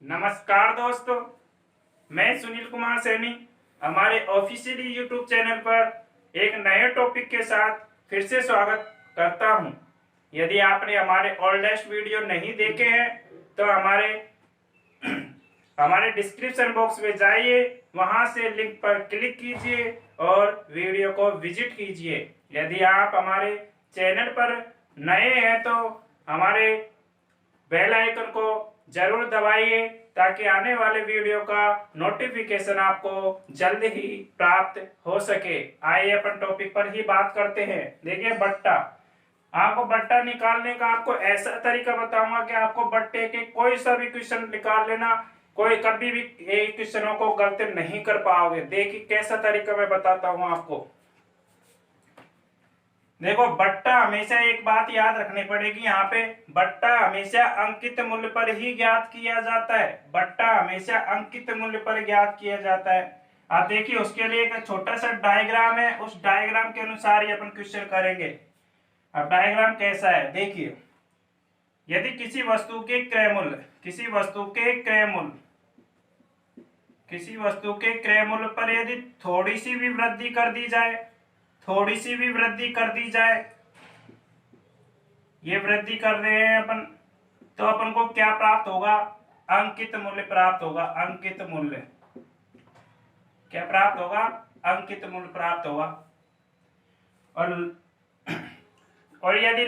नमस्कार दोस्तों, मैं सुनील कुमार सैनी हमारे ऑफिशियली यूट्यूब चैनल पर एक नए टॉपिक के साथ फिर से स्वागत करता हूं। यदि आपने हमारे ओल्डेस्ट वीडियो नहीं देखे हैं तो हमारे डिस्क्रिप्शन बॉक्स में जाइए, वहां से लिंक पर क्लिक कीजिए और वीडियो को विजिट कीजिए। यदि आप हमारे चैनल पर नए हैं तो हमारे बेल आइकन को जरूर दबाइए ताकि आने वाले वीडियो का नोटिफिकेशन आपको जल्द ही प्राप्त हो सके। आइए अपन टॉपिक पर ही बात करते हैं। देखिए, बट्टा। आपको बट्टा निकालने का आपको ऐसा तरीका बताऊंगा कि आपको बट्टे के कोई सा भी क्वेश्चन निकाल लेना, कोई कभी भी एक क्वेश्चनों को गलत नहीं कर पाओगे। देखिए कैसा तरीका मैं बताता हूं आपको। देखो, बट्टा हमेशा एक बात याद रखनी पड़ेगी। यहाँ पे बट्टा हमेशा अंकित मूल्य पर ही ज्ञात किया जाता है। बट्टा हमेशा अंकित मूल्य पर ज्ञात किया जाता है। आप देखिए, उसके लिए एक छोटा सा डायग्राम है, उस डायग्राम के अनुसार ही अपन क्वेश्चन करेंगे। अब डायग्राम कैसा है देखिए। यदि किसी वस्तु के क्रय मूल्य पर यदि थोड़ी सी भी वृद्धि कर दी जाए, ये वृद्धि कर रहे हैं अपन, तो अपन को क्या प्राप्त होगा? अंकित मूल्य प्राप्त होगा। अंकित मूल्य क्या प्राप्त होगा? अंकित मूल्य प्राप्त होगा। और यदि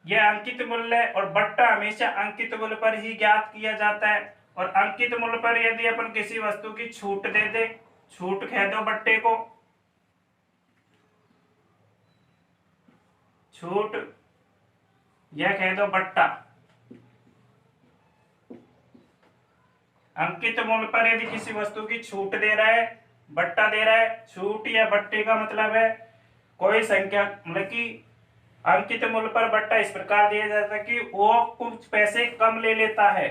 यह अंकित मूल्य और बट्टा हमेशा अंकित मूल्य पर ही ज्ञात किया जाता है। और अंकित मूल्य पर यदि अपन किसी वस्तु की छूट दे दे, छूट कह दो बट्टे को, छूट यह कह दो बट्टा। अंकित मूल्य पर यदि किसी वस्तु की छूट दे रहा है, बट्टा दे रहा है। छूट या बट्टे का मतलब है कोई संख्या, मतलब कि अंकित मूल्य पर बट्टा इस प्रकार दिया जाता है कि वो कुछ पैसे कम ले लेता है,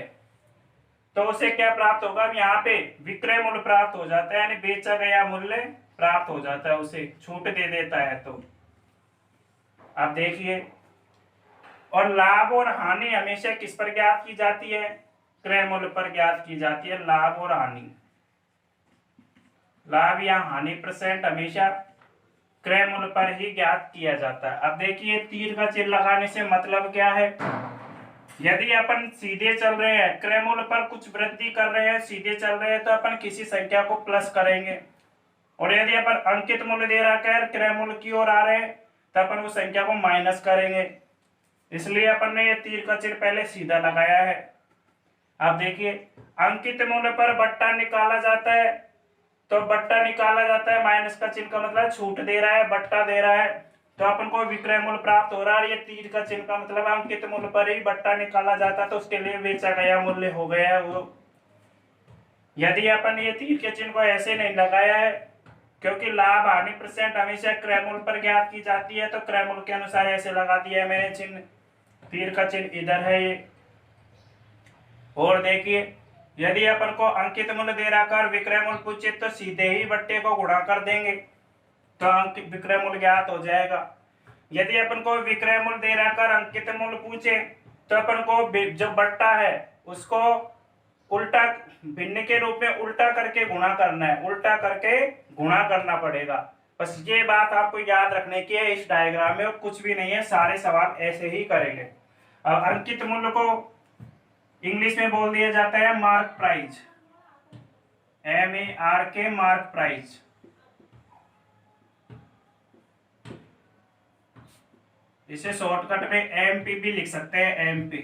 तो उसे क्या प्राप्त होगा? यहाँ पे विक्रय मूल्य प्राप्त हो जाता है, यानी बेचा गया मूल्य प्राप्त हो जाता है, उसे छूट दे देता है। तो आप देखिए, और लाभ और हानि हमेशा किस पर ज्ञात की जाती है? क्रय मूल्य पर ज्ञात की जाती है। लाभ और हानि, लाभ या हानि परसेंट हमेशा क्रय मूल्य पर ही ज्ञात किया जाता है। अब देखिए, तीर का चिन्ह लगाने से मतलब क्या है? यदि अपन सीधे चल रहे हैं, क्रय मूल्य पर कुछ वृद्धि कर रहे हैं, सीधे चल रहे हैं, तो अपन किसी संख्या को प्लस करेंगे। और यदि अपन अंकित मूल्य दे रखा है, क्रय मूल्य की ओर आ रहे हैं, तो अपन उस संख्या को माइनस करेंगे। इसलिए अपन ने ये तीर का चिन्ह पहले सीधा लगाया है। अब देखिए, अंकित मूल्य पर बट्टा निकाला जाता है, तो बट्टा निकाला जाता है, माइनस का चिन्ह का मतलब छूट दे रहा है, बट्टा दे रहा है, तो अपन को विक्रय मूल्य प्राप्त हो रहा है। ये तीर का चिन्ह का मतलब अंकित मूल्य पर ही बट्टा निकाला जाता है, तो उसके लिए बेचा गया मूल्य हो गया वो। यदि अपन ये तीर के चिन्ह को ऐसे नहीं लगाया है, क्योंकि लाभ हानि परसेंट हमेशा क्रय मूल्य पर ज्ञात की जाती है, तो क्रय मूल्य के अनुसार ऐसे लगा दिया है मैंने चिन्ह। तीर का चिन्ह इधर है ये। और देखिए, यदि अपन को अंकित मूल्य दे रखा विक्रय मूल्य पूछे, तो सीधे ही बट्टे को गुणा कर देंगे, तो अंकित विक्रय मूल्य ज्ञात हो जाएगा। यदि अपन को विक्रय मूल्य दे रखा अंकित मूल्य पूछे, तो अपन को जो बट्टा है उसको उल्टा भिन्न के रूप में उल्टा करके गुणा करना है, उल्टा करके गुणा करना पड़ेगा। बस ये बात आपको याद रखने की है। इस डायग्राम में कुछ भी नहीं है, सारे सवाल ऐसे ही करेंगे। अब अंकित मूल्य को इंग्लिश में बोल दिया जाता है mark price, MARK, mark price. इसे शॉर्टकट में MP भी लिख सकते हैं, MP।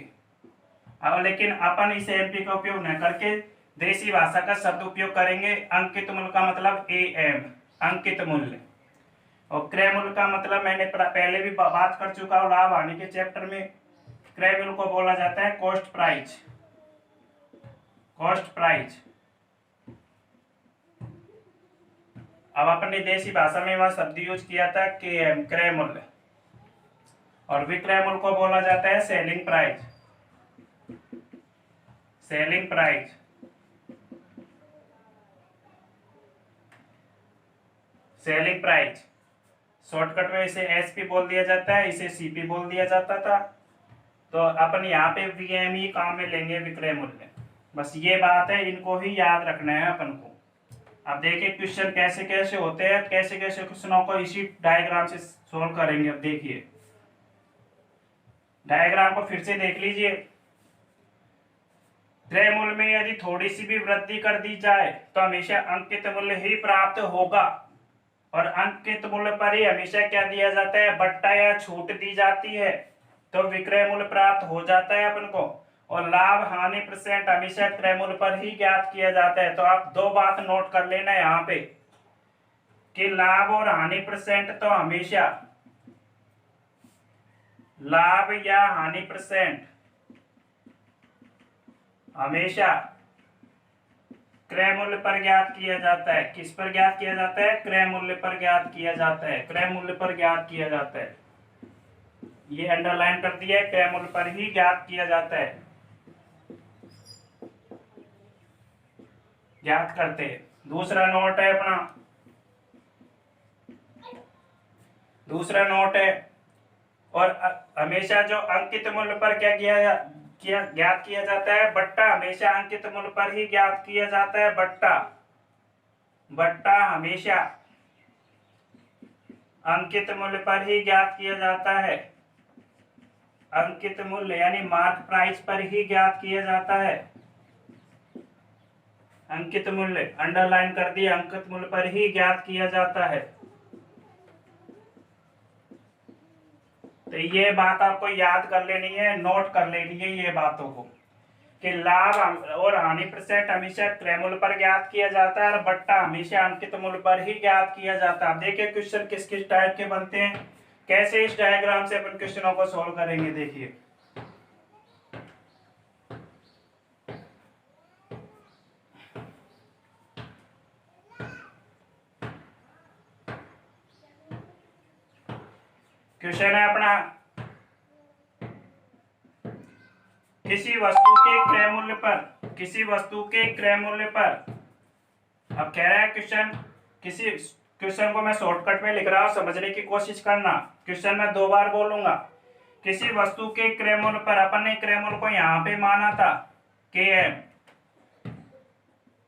अब लेकिन अपन इस MP का उपयोग न करके देसी भाषा का शब्द उपयोग करेंगे। अंकित मूल्य का मतलब AM, अंकित मूल्य। और क्रय मूल्य का मतलब मैंने पहले भी बात कर चुका हूं लाभ हानि के चैप्टर में। क्रय मूल्य को बोला जाता है कॉस्ट प्राइस, कॉस्ट प्राइस। अब अपनी देसी भाषा में वह शब्द यूज किया था KM, क्रय मूल्य। और विक्रय मूल्य को बोला जाता है selling price, selling price. Selling price shortcut में इसे SP बोल दिया जाता है, इसे CP बोल दिया जाता था। तो अपन यहाँ पे VME काम में लेंगे विक्रय मूल्य। बस ये बात है, इनको ही याद रखना है अपन को। अब देखिए क्वेश्चन कैसे कैसे होते हैं, कैसे कैसे क्वेश्चनों को इसी डायग्राम से सोल्व करेंगे। अब देखिए डायग्राम को फिर से देख लीजिए। क्रय मूल्य में यदि थोड़ी सी भी वृद्धि कर दी जाए तो हमेशा अंकित मूल्य ही प्राप्त होगा, और अंकित मूल्य पर ही हमेशा क्या दिया जाता है, बट्टा या छूट दी जाती है, तो विक्रय मूल्य प्राप्त हो जाता है अपन को। और लाभ हानि परसेंट हमेशा क्रय मूल्य पर ही ज्ञात किया जाता है। तो आप दो बात नोट कर लेना यहाँ पे कि लाभ और हानि परसेंट तो हमेशा, लाभ या हानि परसेंट हमेशा क्रय मूल्य पर ज्ञात किया जाता है। किस पर ज्ञात किया जाता है, क्रय मूल्य पर ज्ञात किया जाता है, क्रय मूल्य पर ज्ञात किया जाता है। ये अंडरलाइन कर दिया है, क्रय मूल्य पर ही ज्ञात किया जाता है, ज्ञात करते हैं। दूसरा नोट है अपना, दूसरा नोट है, और हमेशा जो अंकित मूल्य पर क्या ज्ञात किया जाता है, बट्टा हमेशा अंकित मूल्य पर ही ज्ञात किया जाता है। बट्टा, बट्टा हमेशा अंकित मूल्य पर ही ज्ञात किया जाता है। अंकित मूल्य यानी मार्क प्राइस पर ही ज्ञात किया जाता है। अंकित मूल्य अंडरलाइन कर दिया, अंकित मूल्य पर ही ज्ञात किया जाता है। तो ये बात आपको याद कर लेनी है, नोट कर लेनी है ये बातों को कि लाभ और हानि परसेंट हमेशा क्रय मूल्य पर ज्ञात किया जाता है, और बट्टा हमेशा अंकित मूल्य पर ही ज्ञात किया जाता है। देखिए क्वेश्चन किस किस टाइप के बनते हैं, कैसे इस डायग्राम से अपन क्वेश्चनों को सॉल्व करेंगे। देखिए क्वेश्चन है अपना, किसी वस्तु के क्रय मूल्य पर, किसी वस्तु के क्रय मूल्य पर, अब कह रहा है क्वेश्चन, किसी क्वेश्चन को मैं शॉर्टकट में लिख रहा हूं, समझने की कोशिश करना। क्वेश्चन में दो बार बोलूंगा। किसी वस्तु के क्रय मूल्य पर, अपन ने क्रय मूल्य को यहां पे माना था KM,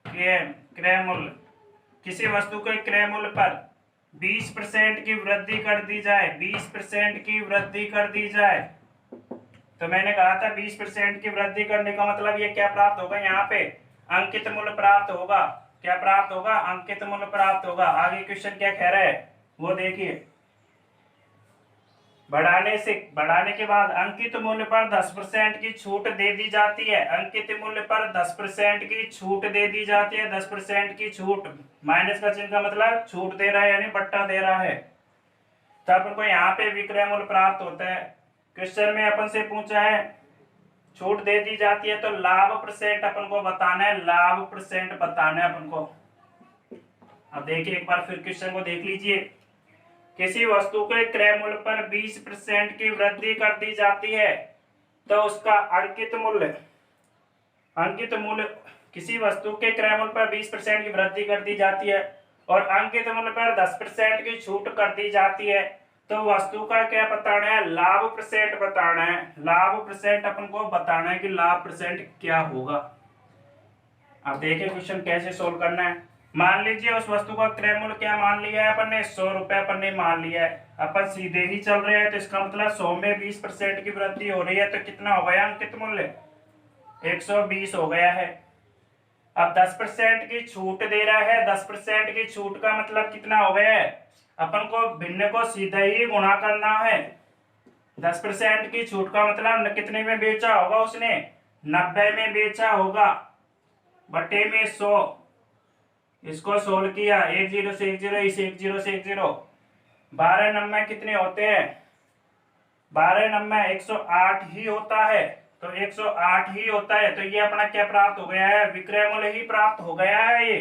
क्रय मूल्य, किसी वस्तु के क्रय मूल्य पर 20% की वृद्धि कर दी जाए, 20% की वृद्धि कर दी जाए, तो मैंने कहा था 20% की वृद्धि करने का मतलब ये क्या प्राप्त होगा, यहाँ पे अंकित मूल्य प्राप्त होगा। क्या प्राप्त होगा, अंकित मूल्य प्राप्त होगा। आगे क्वेश्चन क्या कह रहा है वो देखिए, बढ़ाने के बाद अंकित मूल्य पर 10% की छूट दे दी जाती है। अंकित मूल्य पर 10% की छूट दे दी जाती है, 10% की छूट, माइनस का चिन्ह का मतलब छूट दे रहा है यानी बट्टा दे रहा है, तो अपन को यहाँ पे विक्रय मूल्य प्राप्त होता है। क्वेश्चन में अपन से पूछा है छूट दे दी जाती है, तो लाभ परसेंट अपन को बताना है, लाभ परसेंट बताना है अपन को। अब देखिए एक बार फिर क्वेश्चन को देख लीजिए। किसी वस्तु के क्रय मूल्य पर 20% की वृद्धि कर दी जाती है, तो उसका अंकित मूल्य, अंकित मूल्य, किसी वस्तु के क्रय मूल्य पर 20% की वृद्धि कर दी जाती है और अंकित मूल्य पर 10% की छूट कर दी जाती है, तो वस्तु का क्या बताना है, लाभ परसेंट बताना है। लाभ परसेंट अपन को बताना है कि लाभ परसेंट क्या होगा। अब देखिए क्वेश्चन कैसे सोल्व करना है। मान लीजिए उस वस्तु का क्रय मूल्य क्या मान लिया है अपन ने, 100 रुपए अपन ने मान लिया है। अपन सीधे ही चल रहे हैं, तो इसका मतलब 100 में 20% की वृद्धि हो रही है, तो कितना हो गया अंकित मूल्य, 120 हो गया है। अब 10% की छूट दे रहा है, 10% की छूट का मतलब कितना हो गया है, अपन को भिन्न को सीधा ही गुणा करना है। 10% की छूट का मतलब कितने में बेचा होगा उसने, 90 में बेचा होगा, बटे में 100। इसको सोल्व किया, 1 0 से 1 0, इस 1 0 से 1 0, 12 नंबर कितने होते हैं, 12 नंबर 108 ही होता है, तो 108 ही होता है। तो ये अपना क्या प्राप्त हो गया है, विक्रय मूल्य ही प्राप्त हो गया है ये।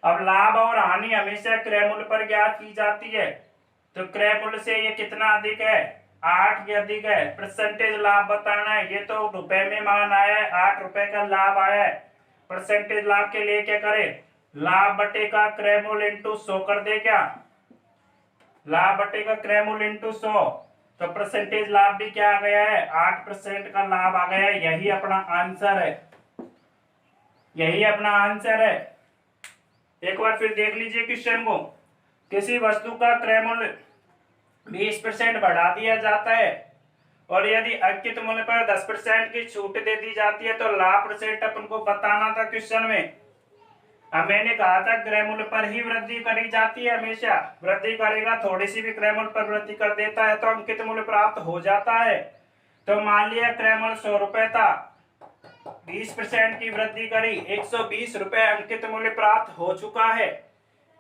अब लाभ और हानि हमेशा क्रय मूल्य पर ज्ञात की जाती है, तो क्रय मूल्य से ये कितना अधिक है, 8 ये अधिक है। परसेंटेज लाभ बताना है, ये तो रुपए में मान आया है, 8 रुपए का लाभ आया है। परसेंटेज लाभ के लिए क्या करें, लाभ बटे का क्रय मूल्य इंटू 100 कर दे, क्या लाभ बटे का क्रय मूल्य इंटू 100, तो परसेंटेज लाभ भी क्या आ गया है, 8% का लाभ आ गया है। यही अपना आंसर है, यही अपना आंसर है। एक बार फिर देख लीजिए क्वेश्चन को। किसी वस्तु का क्रय मूल्य 20% बढ़ा दिया जाता है और यदि अंकित मूल्य पर 10% की छूट दे दी जाती है तो लाभ परसेंट अपन को बताना था क्वेश्चन में। अब मैंने कहा था क्रय मूल्य पर ही वृद्धि करी जाती है, हमेशा वृद्धि करेगा, थोड़ी सी भी क्रय मूल्य पर वृद्धि कर देता है तो अंकित मूल्य प्राप्त हो जाता है। तो मान लिया क्रय मूल्य 100 रुपए था, 20% की वृद्धि करी, 120 रुपए अंकित मूल्य प्राप्त हो चुका है।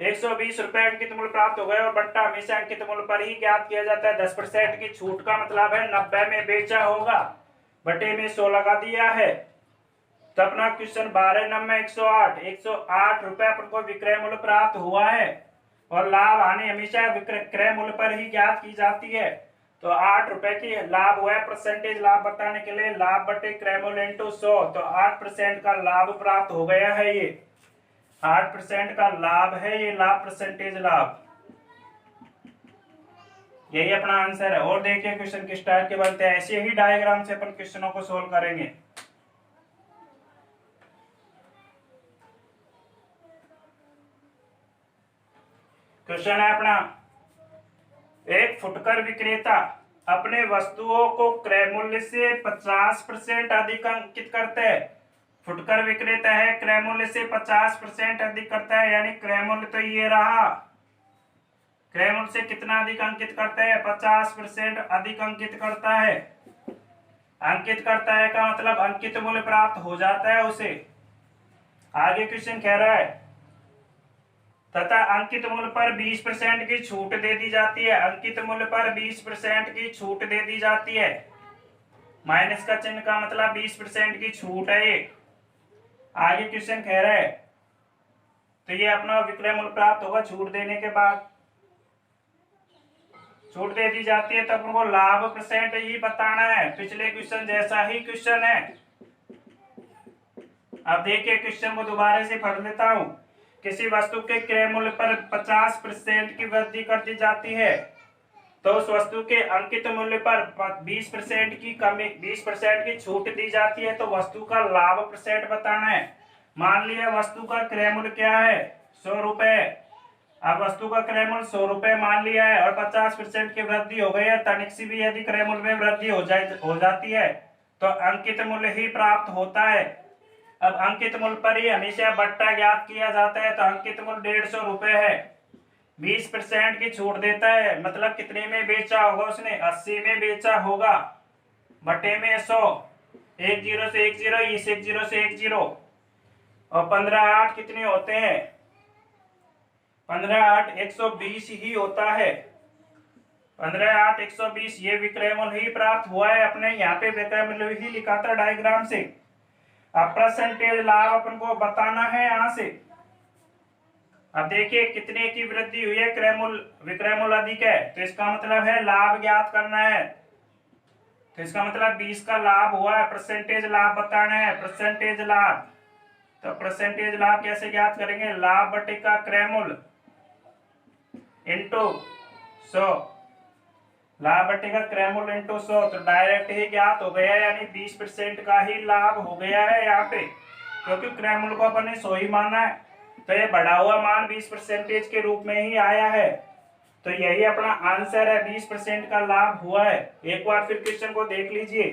120 रुपए अंकित मूल्य प्राप्त हो गए और बट्टा हमेशा अंकित मूल्य पर ही ज्ञात किया जाता है। 10% की छूट का मतलब है 90 में बेचा होगा, बटे में 100 लगा दिया है। तो अपना क्वेश्चन 12 नंबर 108 रुपए अपन को विक्रय मूल्य प्राप्त हुआ है और लाभ हानि हमेशा क्रय मूल्य पर ही ज्ञात की जाती है। तो 8 रुपए की लाभ हुआ है। परसेंटेज लाभ बताने के लिए लाभ बटे क्रय मूल्य इंटू 100, तो 8% का लाभ प्राप्त हो गया है। ये 8% का लाभ है, ये लाभ परसेंटेज लाभ, यही अपना आंसर है। और देखिए क्वेश्चन किस टाइप के बनते हैं, ऐसे ही डायग्राम से अपन क्वेश्चनों को सोल्व करेंगे। क्वेश्चन है अपना, एक फुटकर विक्रेता अपने वस्तुओं को क्रय मूल्य से 50% अधिक अंकित करते हैं। फुटकर विक्रेता है, क्रय मूल्य से 50% अधिक करता है, यानी क्रय मूल्य तो ये रहा, क्रय मूल्य से कितना अधिक अंकित करता है, 50% अधिक अंकित करता है। अंकित करता है का मतलब अंकित मूल्य प्राप्त हो जाता है उसे। आगे क्वेश्चन कह रहा है तथा अंकित मूल्य पर 20% की छूट दे दी जाती है। अंकित मूल्य पर 20% की छूट दे दी जाती है, माइनस का चिन्ह का मतलब 20% की छूट है ये। आगे क्वेश्चन कह रहा है तो ये अपना विक्रय मूल्य प्राप्त होगा छूट देने के बाद, छूट दे दी जाती है तो अपन को लाभ परसेंट ही बताना है। पिछले क्वेश्चन जैसा ही क्वेश्चन है। अब देखिए क्वेश्चन को दोबारा से पढ़ लेता हूं। किसी वस्तु के क्रय मूल्य पर 50% की वृद्धि कर दी जाती है तो उस वस्तु के अंकित मूल्य पर 20% की कमी, 20% की छूट दी जाती है तो वस्तु का लाभ परसेंट बताना है। मान लिया वस्तु का क्रय मूल्य क्या है, 100 रुपए। अब वस्तु का क्रय मूल्य 100 रुपए मान लिया है और 50% की वृद्धि हो गई है, तनिक सी भी यदि क्रय मूल्य में वृद्धि हो जाती है तो अंकित मूल्य ही प्राप्त होता है। अब अंकित मूल्य पर ही हमेशा बट्टा ज्ञात किया जाता है, तो अंकित मूल्य 150 रुपए है, 20% की छूट देता है, मतलब कितने में बेचा होगा उसने, 80 में बेचा होगा, बटे में 100, 1 0 से 1 0, इस 1 0 से 1 0 और 15 8 कितने होते हैं, 15 8 120 ही होता है। 15 8 120 ये विक्रय मूल्य ही प्राप्त हुआ है अपने, यहाँ पे विक्रय मूल्य ही लिखा था डायग्राम से। अब परसेंटेज लाभ अपन को बताना है यहां से। अब देखिए कितने की वृद्धि हुई है, क्रय मूल्य विक्रय मूल्य अधिक है तो इसका मतलब है लाभ ज्ञात करना है, तो इसका मतलब 20 का लाभ हुआ है, परसेंटेज लाभ बताना है, परसेंटेज लाभ। तो परसेंटेज लाभ कैसे ज्ञात करेंगे, लाभ बटे का क्रय मूल्य इंटू 100, लाभ बटे का क्रय मूल्य इंटू 100, तो डायरेक्ट ही ज्ञात हो गया, यानी 20% का ही लाभ हो गया है यहाँ पे, क्योंकि क्रय मूल्य को अपन ने 100 ही माना है तो ये बढ़ा हुआ मान 20% के रूप में ही आया है। तो यही अपना आंसर है, 20% का लाभ हुआ है। एक बार फिर क्वेश्चन को देख लीजिए।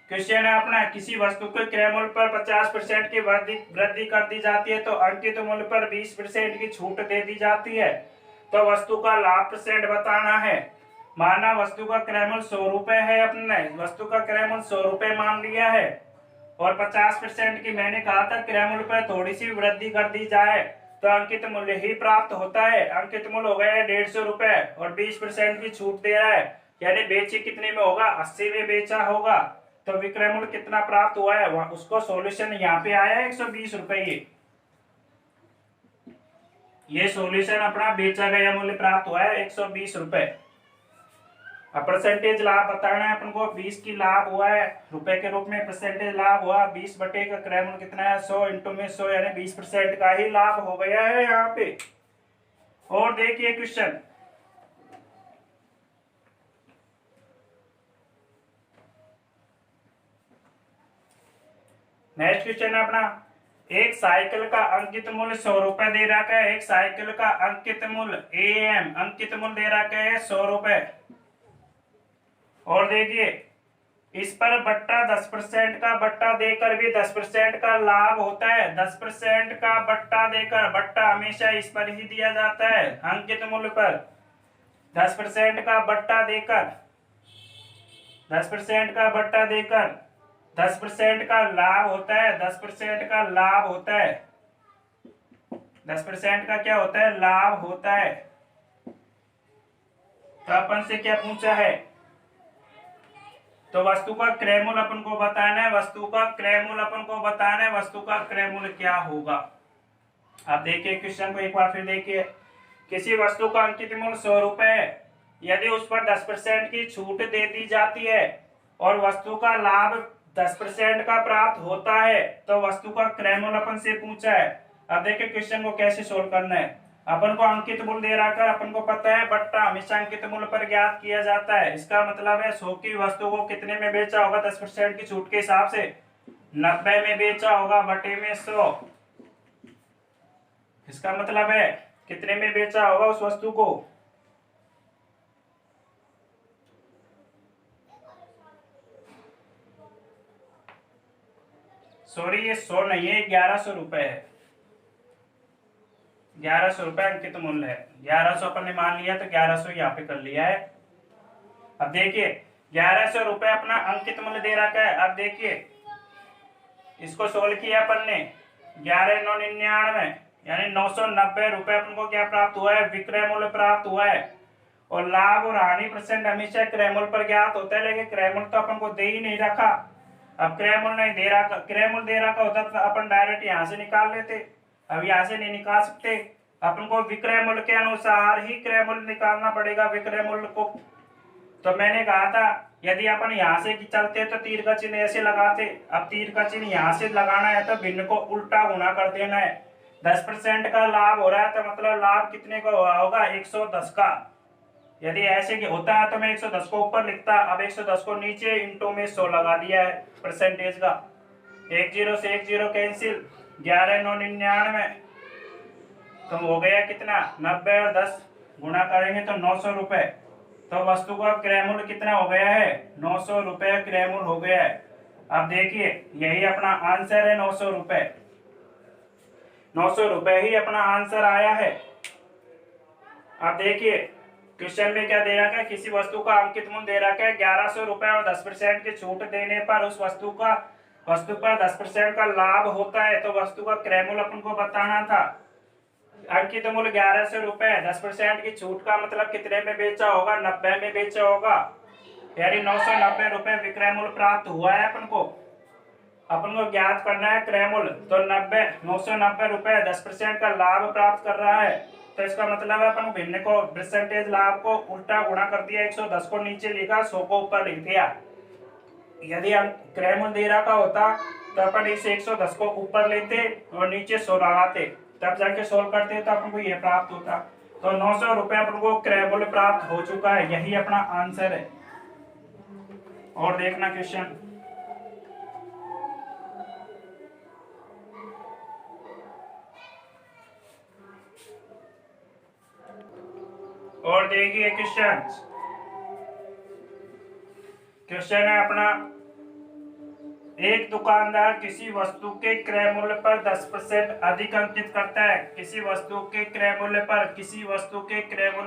क्वेश्चन है अपना, किसी वस्तु के क्रय मूल्य पर 50% की वृद्धि कर दी जाती है तो अंकित मूल्य पर 20% की छूट दे दी जाती है तो वस्तु का लाभ परसेंट बताना है। माना वस्तु का क्रय मूल्य 100 रुपए है, अपने वस्तु का क्रय मूल्य 100 रुपए मान लिया है और 50% की मैंने कहा था क्रय मूल्य पर थोड़ी सी वृद्धि कर दी जाए तो अंकित मूल्य ही प्राप्त होता है। अंकित मूल्य हो गया है 150 रुपए और 20% की छूट दे रहा है, यानी बेचे कितने में होगा, 80 में बेचा होगा, तो विक्रय मूल्य कितना प्राप्त हुआ है, उसको सॉल्यूशन यहाँ पे आया है 120 रुपए। ये सॉल्यूशन अपना बेचा गया मूल्य प्राप्त हुआ है 120 रुपए। अब परसेंटेज लाभ बताना है अपन को, 20 की लाभ हुआ है रुपए के रूप में, परसेंटेज लाभ हुआ 20 बटे का क्रय मूल्य कितना है, 100 इंटू में 100, यानी 20% का ही लाभ हो गया है यहाँ पे। और देखिए क्वेश्चन, नेक्स्ट क्वेश्चन है अपना, एक साइकिल का अंकित मूल्य 100 रुपए दे रखा है। एक साइकिल का अंकित मूल्य AM अंकित मूल्य दे रखा है 100 रुपए। और देखिए इस पर बट्टा 10% का बट्टा देकर भी 10% का लाभ होता है। 10% का बट्टा देकर, बट्टा हमेशा इस पर ही दिया जाता है अंकित मूल्य पर। 10% का बट्टा देकर, 10% का बट्टा देकर 10% का लाभ होता है। 10% का लाभ होता है। 10% का क्या होता है? लाभ होता है। तो अपन से क्या पूछा है? तो वस्तु का क्रय मूल्य अपन को बताना है। वस्तु का क्रय मूल्य अपन को बताना है। वस्तु का क्रय मूल्य क्या होगा? आप देखिए क्वेश्चन को एक बार फिर देखिए। किसी वस्तु का अंकित मूल्य 100 रुपए है। यदि उस पर 10% की छूट दे दी जाती है और वस्तु का लाभ 10% का प्राप्त होता है तो वस्तु का क्रय मूल्य अपन से पूछा है। अब देखिए क्वेश्चन को कैसे सोल्व करना है। अपन को अंकित मूल्य दे रखा है, अपन को पता है बट्टा हमेशा अंकित मूल्य पर ज्ञात किया जाता है। इसका मतलब है 100 की वस्तु को कितने में बेचा होगा? 10% की छूट के हिसाब से 90 में बेचा होगा बटे में 100। इसका मतलब है कितने में बेचा होगा उस वस्तु को? सॉरी, ये 100 नहीं है, 1100 रुपए है। 1100 रुपए अंकित मूल्य है। 1100 अपन ने मान लिया तो 1100 यहाँ पे कर लिया है। अब देखिए 1100 रुपए अपना अंकित मूल्य दे रखा है। अब देखिए इसको सोल्व किया अपन ने, 11,999 यानी 990 रुपए अपन को क्या प्राप्त हुआ है? विक्रय मूल्य प्राप्त हुआ है। और लाभ और हानि परसेंट हमेशा क्रय मूल्य पर ज्ञात होता है, लेकिन क्रय मूल्य तो अपन को दे ही नहीं रखा। अब क्रय मूल्य नहीं दे रखा, क्रय मूल्य दे रखा होता तो अपन डायरेक्ट यहाँ से निकाल लेते। अब यहाँ से नहीं निकाल सकते, अपन को विक्रय मूल्य के अनुसार ही क्रय मूल्य निकालना पड़ेगा विक्रय मूल्य को। तो मैंने कहा था यदि अपन यहाँ से चलते तो तीर का चिन्ह ऐसे लगाते। अब तीर का चिन्ह यहाँ से लगाना है तो भिन्न को उल्टा गुणा कर देना है। 10% का लाभ हो रहा है तो मतलब लाभ कितने का हुआ होगा? 110 का। यदि ऐसे होता है तो मैं 110 को ऊपर लिखता। अब 110 को नीचे इंटू में 100 लगा दिया है परसेंटेज का। 10 से 10 कैंसिल, 11,999 तो हो गया कितना? 90 और 10 गुणा करेंगे तो 900 रुपए। तो वस्तु का क्रय मूल्य कितना हो गया है? 900 रुपए क्रय मूल्य हो गया है। अब देखिए यही अपना आंसर है, 900 रुपए। 900 रुपए ही अपना आंसर आया है। अब देखिए क्वेश्चन में क्या दे रखा है? किसी वस्तु का अंकित मूल्य दे रखा है 1100 रुपए और 10% की छूट देने पर उस वस्तु पर 10% का लाभ होता है। तो वस्तु का क्रय मूल्य अपन को बताना था। अंकित मूल्य 1100 रुपए, 10% की छूट का मतलब कितने में बेचा होगा? 90 में बेचा होगा, यानी 990 रुपए विक्रय मूल्य प्राप्त हुआ है। अपन को ज्ञात करना है क्रय मूल्य। तो 990 रुपए 10% का लाभ प्राप्त कर रहा है। तो इसका मतलब है अपन भिन्न को परसेंटेज लाभ को उल्टा गुणा कर दिया। 110 को नीचे लिखा, 100 को ऊपर लिख दिया। यदि हम क्रय मूल्य दे रखा होता तो अपन इस 110 को ऊपर लेते और नीचे 100 लगाते, तब जाके सोल्व करते तो अपन को ये प्राप्त होता। तो 900 रुपए अपन को क्रय मूल्य प्राप्त हो चुका है। यही अपना आंसर है। और देखना क्वेश्चन, और देखिए क्वेश्चन है अपना, एक दुकानदार किसी वस्तु के क्रय मूल्य पर 10% अधिक अंकित करता है। किसी वस्तु के क्रय मूल्य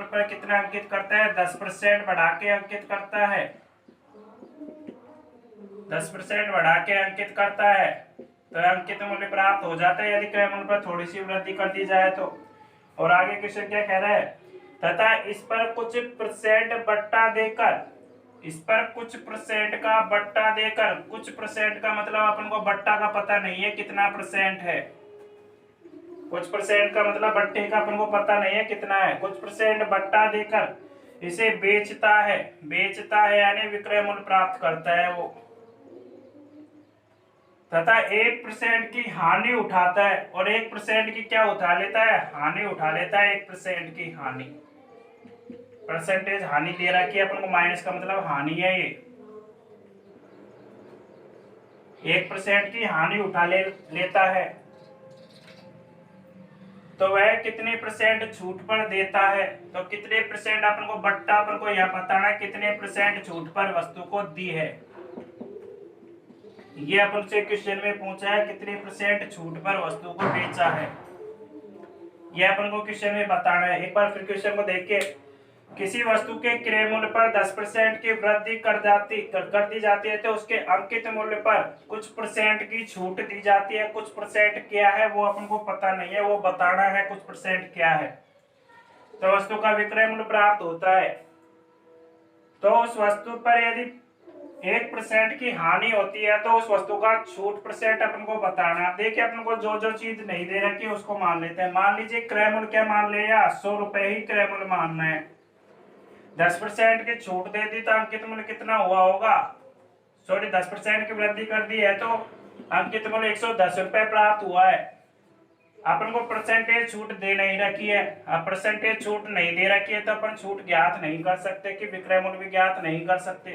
पर कितना अंकित करता है? 10% बढ़ा के अंकित करता है। 10% बढ़ा के अंकित करता है तो अंकित मूल्य प्राप्त हो जाता है यदि क्रय मूल्य पर थोड़ी सी वृद्धि कर दी जाए तो। और आगे क्वेश्चन क्या कह रहा है? तथा इस पर कुछ परसेंट बट्टा देकर, इस पर कुछ परसेंट का बट्टा देकर, कुछ परसेंट का मतलब अपन को बट्टा का पता नहीं है कितना परसेंट है। कुछ परसेंट का मतलब बट्टे का अपन को पता नहीं है कितना है। कुछ परसेंट बट्टा देकर इसे बेचता है यानी विक्रय मूल्य प्राप्त करता है वो। तथा 1% की हानि उठाता है। और 1% की क्या उठा लेता है? हानि उठा लेता है। 1% की हानि, परसेंटेज हानि दे रखी है अपन को, माइनस का मतलब हानि है ये। 1% की हानि उठा लेता है तो वह कितने परसेंट छूट पर देता है। तो कितने परसेंट अपन को बट्टा अपन को यह बताना है कितने परसेंट छूट पर वस्तु को दी है। ये अपन से क्वेश्चन में पूछा है कितने परसेंट छूट पर वस्तु को बेचा है, यह अपन को क्वेश्चन में बताना है। एक बार फिर क्वेश्चन को देखिए, किसी वस्तु के क्रय मूल्य पर 10% की वृद्धि कर दी जाती है तो उसके अंकित मूल्य पर कुछ परसेंट की छूट दी जाती है। कुछ परसेंट क्या है वो अपन को पता नहीं है, वो बताना है कुछ परसेंट क्या है। तो वस्तु का विक्रय मूल्य प्राप्त होता है तो उस वस्तु पर यदि 1% की हानि होती है तो उस वस्तु का छूट परसेंट अपन को बताना है। देखिए अपन को जो जो चीज नहीं दे रखी उसको मान लेते हैं। मान लीजिए क्रय मूल्य क्या मान लिया, 100 रुपए ही क्रय मूल्य मानना है। 10% की छूट दे दी तो अंकित मूल्य कितना हुआ होगा, सॉरी 10% की वृद्धि कर दी है तो अंकित मूल्य 110 रुपए प्राप्त हुआ है। अपन को परसेंटेज छूट दे नहीं रखी है, अब परसेंटेज छूट नहीं दे रखी है तो अपन छूट ज्ञात नहीं कर सकते कि विक्रय मूल्य भी ज्ञात नहीं कर सकते।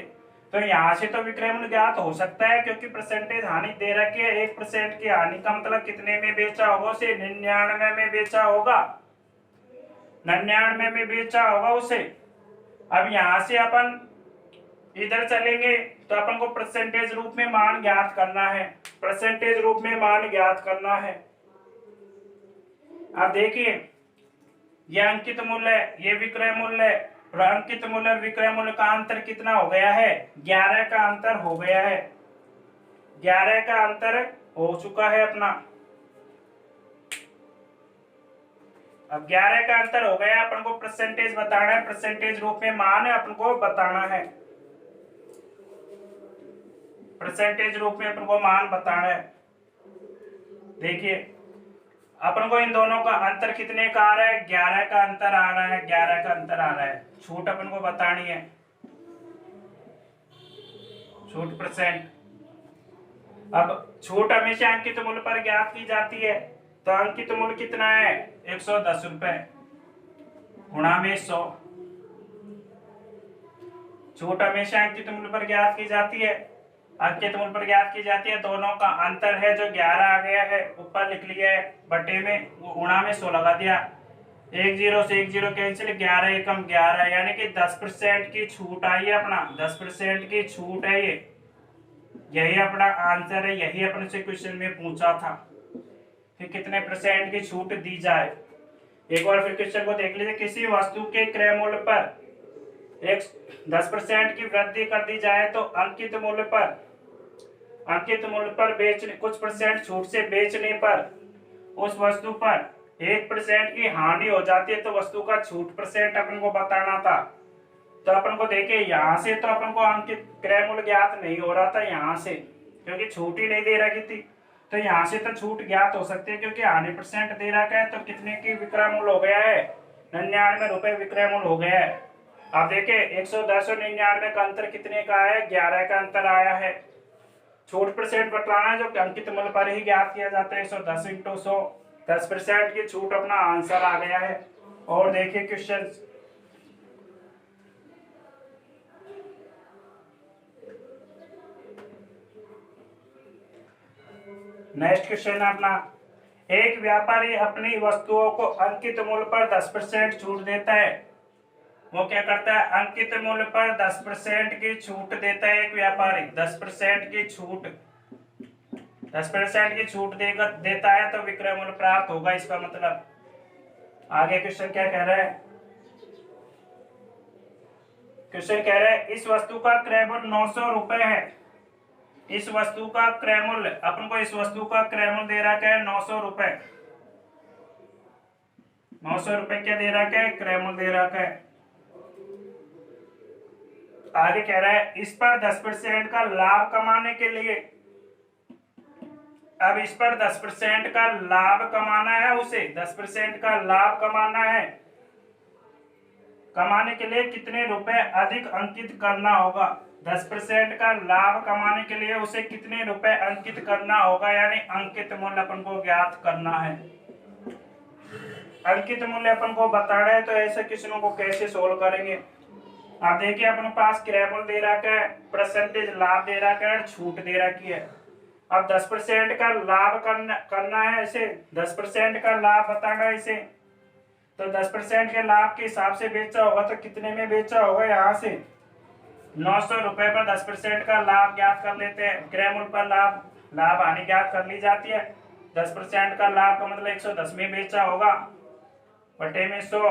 तो यहाँ से तो विक्रय मूल्य ज्ञात हो सकता है क्योंकि परसेंटेज हानि दे रखी है। 1% की हानि का मतलब कितने में बेचा होगा उसे, 99 में बेचा होगा, 99 में बेचा होगा उसे। अब यहां से अपन इधर चलेंगे तो अपन को परसेंटेज रूप में मान ज्ञात करना है, परसेंटेज रूप में मान ज्ञात करना है। अब देखिए ये अंकित मूल्य है, ये विक्रय मूल्य है और अंकित मूल्य और विक्रय मूल्य का अंतर कितना हो गया है, 11 का अंतर हो गया है, 11 का अंतर हो चुका है अपना। अब 11 का अंतर हो गया, अपन को परसेंटेज बताना है, परसेंटेज रूप में मान है अपन को बताना है, परसेंटेज रूप में अपन को मान बताना है। देखिए अपन को इन दोनों का अंतर कितने का आ रहा है, 11 का अंतर आ रहा है, 11 का अंतर आ रहा है। छूट अपन को बतानी है, छूट परसेंट। अब छूट हमेशा अंकित मूल्य पर ज्ञात की जाती है तो अंकित मूल्य कितना है, 110 रुपए गुणा में 100। छूट हमेशा अंकित मूल्य पर ज्ञात की जाती है, अंकित मूल्य पर ज्ञात की जाती है। दोनों का अंतर है जो 11 आ गया है, ऊपर लिख लिया है, बटे में गुणा में 100 लगा दिया, 1 0 से 1 0 कैंसिल, 11 एकम 11, यानी कि 10% की छूट आई है अपना, 10% की छूट है ये, यही अपना आंसर है। यही अपने से क्वेश्चन में पूछा था कि कितने परसेंट की छूट दी जाए। एक बार फिर क्वेश्चन को देख लीजिए, किसी वस्तु के क्रय मूल्य पर 10% की वृद्धि कर दी जाए तो अंकित मूल्य पर बेचने कुछ परसेंट छूट से बेचने पर उस वस्तु पर 1% की हानि हो जाती है तो वस्तु का छूट परसेंट अपन को बताना था। तो अपन को देखिए यहाँ से तो अपन को अंकित क्रय मूल्य ज्ञात नहीं हो रहा था यहाँ से, क्योंकि छूट ही नहीं दे रखी थी। तो यहाँ से तो छूट ज्ञात हो सकती है क्योंकि हानि परसेंट दे रखा है। तो कितने की विक्रय मूल्य हो गया है, 99 रुपए विक्रय मूल्य हो गया है। अब देखिए 110 और 99 का अंतर कितने का है, 11 का अंतर आया है। छूट परसेंट बताना है जो अंकित मूल्य पर ही ज्ञात किया जाता है, 110 इंटू 100, 10% की छूट अपना आंसर आ गया है। और देखिए क्वेश्चन, नेक्स्ट क्वेश्चन है अपना, एक व्यापारी अपनी वस्तुओं को अंकित मूल्य पर 10% छूट देता है। वो क्या करता है, अंकित मूल्य पर 10% की छूट देता है एक व्यापारी, 10% की छूट, 10% की छूट देता है तो विक्रय मूल्य प्राप्त होगा। इसका मतलब आगे क्वेश्चन क्या कह रहा है, क्वेश्चन कह रहा है इस वस्तु का क्रय मूल्य 900 रुपए है। इस वस्तु का क्रय मूल्य, अपन को इस वस्तु का क्रय मूल्य दे रखा है 900 रुपए, 900 रुपए क्या दे रखा है, क्रय मूल्य दे रखा है। आगे कह रहा है इस पर 10% का लाभ कमाने के लिए, अब इस पर 10% का लाभ कमाना है उसे, 10% का लाभ कमाना है, कमाने के लिए कितने रुपए अधिक अंकित करना होगा। 10% का लाभ कमाने के लिए उसे कितने रुपए अंकित करना होगा, यानी अंकित मूल्य अपन को ज्ञात करना है। अंकित मूल्य अपन को बताना है तो ऐसे क्वेश्चनों को कैसे सोल्व करेंगे। आप देखिए अपने पास क्रय मूल्य दे रखा है, परसेंटेज लाभ दे रखा है, छूट दे रखी है। अब 10% का लाभ करना है इसे, 10% का लाभ बताना इसे। तो 10% के लाभ के हिसाब से बेचा होगा तो कितने में बेचा होगा, यहाँ से 900 रुपए पर 10% का लाभ ज्ञात कर लेते हैं। क्रय मूल्य पर लाभ हानि ज्ञात कर ली जाती है। 10% का लाभ का मतलब 110 में बेचा होगा, बटे में 100,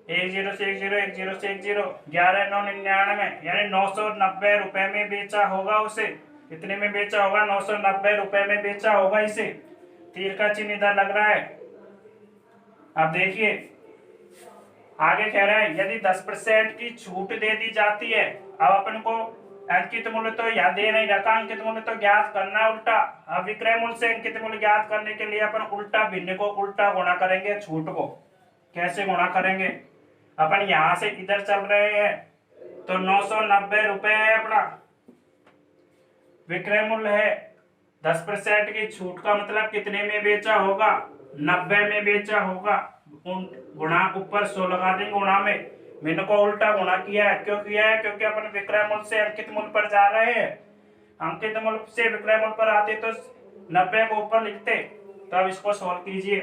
10 से 10, 10 से 10, 11,999 यानी 990 रुपए में बेचा होगा उसे। कितने में बेचा होगा, 990 रुपए में बेचा होगा इसे। तीर का चिन्ह इधर लग रहा है। अब देखिए आगे कह रहा है यदि 10% की छूट दे दी जाती है। अब अपन को अंकित मूल्य तो यहाँ दे नहीं रखा, अंकित मूल्य तो ज्ञात करना है उल्टा। अब विक्रय मूल्य से अंकित मूल्य ज्ञात करने के लिए अपन उल्टा भिन्न को उल्टा गुणा करेंगे छूट को। कैसे गुणा करेंगे, अपन यहां से इधर चल रहे हैं तो 990 रुपए है अपना विक्रय मूल्य है। 10% की छूट का मतलब कितने में बेचा होगा, 90 में बेचा होगा। गुणा ऊपर 100 लगा देंगे गुणा में, मैंने को उल्टा गुणा किया है। क्यों किया है, क्योंकि अपन विक्रय मूल्य से अंकित मूल्य पर जा रहे हैं। अंकित मूल्य से विक्रय मूल्य पर आते तो 90 को ऊपर लिखते। तो अब इसको सोल्व कीजिए,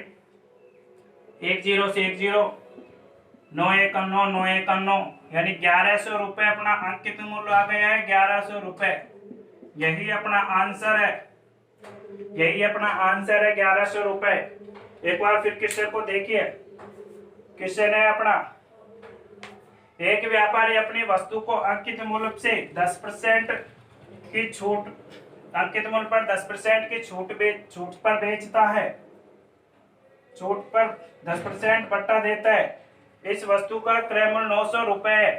10 से 10, 9 1 9, 9 1 9 यानी 1100 रुपए अपना अंकित मूल्य आ गया है, 1100 रुपए। यही अपना आंसर है, यही अपना आंसर है 1100 रुपए। एक बार फिर क्वेश्चन को देखिए। क्वेश्चन है अपना, एक व्यापारी अपनी वस्तु को अंकित मूल्य से 10% की छूट, अंकित मूल्य पर 10% की छूट पर बेचता है। छूट पर 10% बट्टा देता है। इस वस्तु का क्रय मूल्य 900 रुपए है।